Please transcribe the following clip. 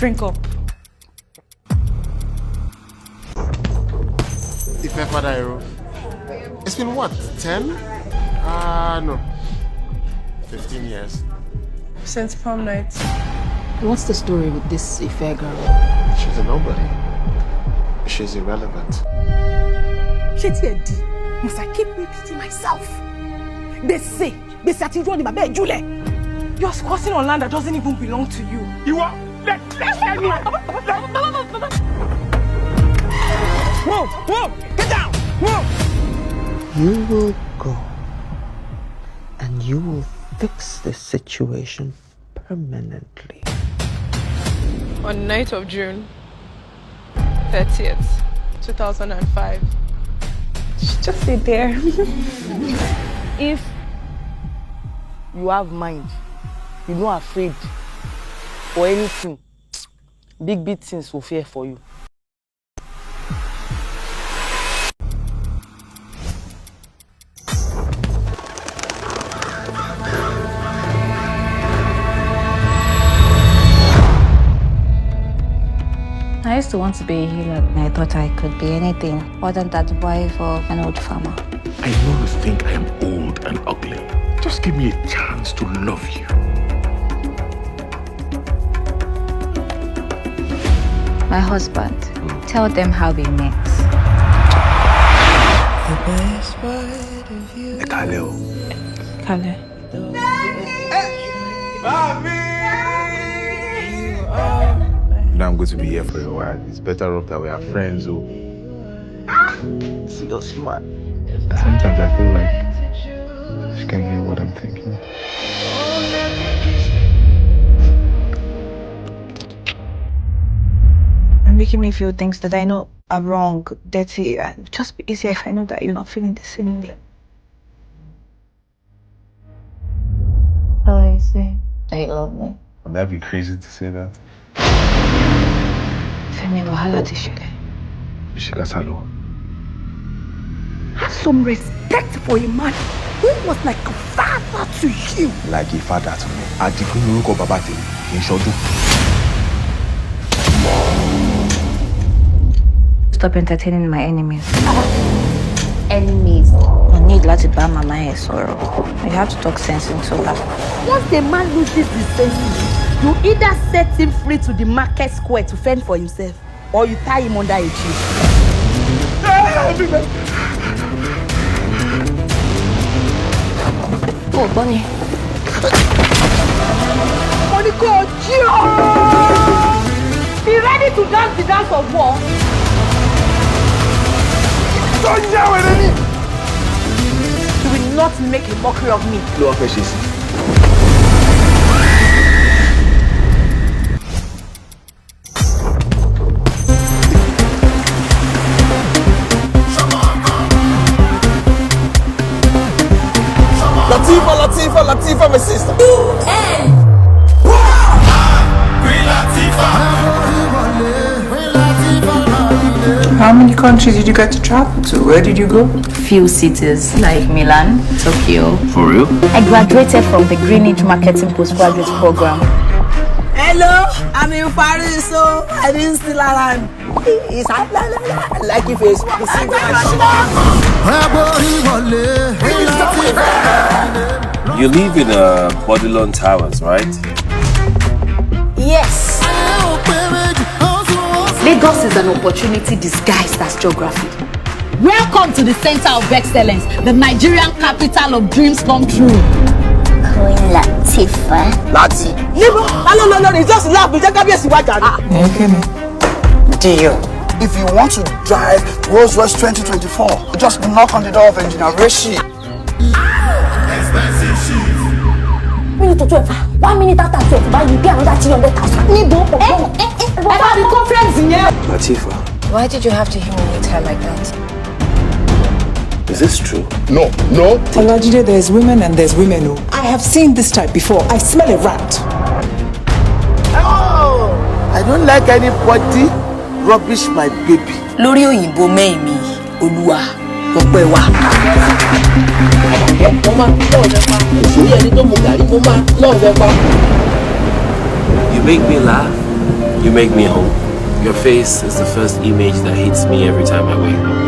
Drink up. It's been what, 10? No. 15 years. Since prom night. What's the story with this Ife girl? She's a nobody. She's irrelevant. Must I keep repeating myself? They say you're squatting on land that doesn't even belong to you. You are? Let's Whoa! Get down! Whoa! You will go and you will fix this situation permanently. On the night of June 30th, 2005. Just sit there. If you have mind, you're not afraid for anything, big things will fear for you. I used to want to be a healer. I thought I could be anything other than the wife of an old farmer. I know you think I am old and ugly. Just give me a chance to love you. My husband. Tell them how we met. Kale. Kale. Now I'm going to be here for a while. It's better off that we are friends. Oh. See, you're smart. Sometimes I feel like she can hear what I'm thinking. You're making me feel things that I know are wrong, dirty, and just be easier if I know that you're not feeling the same way. How do you say that you love me? Would that be crazy to say that? Femi, wahala ti ṣẹlẹ̀. Shikasalo. Have some respect for a man who was like a father to you. Like a father to me. Adigun lorúkọ bàbá tèmi, kì í ṣọdún. Stop entertaining my enemies. Enemies? I need to buy mama hair sorrow. You have to talk sense into her. Once the man loses his senses, you either set him free to the market square to fend for himself, or you tie him under a tree. Oh, Bonnie. Monica, be ready to dance the dance of war. You will not make a mockery of me. No precious. Latifa, my sister. How many countries did you get to travel to? Where did you go? Few cities like Milan, Tokyo. For real? I graduated from the Greenwich Marketing Postgraduate Program. Hello, I'm in Paris, so I didn't still around. It's like if it's You live in Bodilon Towers, right? Yes. Lagos is an opportunity disguised as geography. Welcome to the Center of Excellence, the Nigerian capital of dreams come true. Queen Latifah. Lati. No, it's just laugh. It's just Deal. If you want to drive Rolls Royce 2024, just knock on the door of Engineer Rishi. Minute to 12. 1 minute after 12, but you get another 300,000. What are the conference in here? Latifah, Why did you have to humiliate her like that? is this true? No. Olajide, there's women and there's women who. I have seen this type before. I smell a rat. Oh, I don't like anybody rubbish my baby. Lórí òyìnbó mẹ́ẹ̀mí Olúwa ọpẹ́ wa. You make me laugh You make me whole. Your face is the first image that hits me every time I wake up.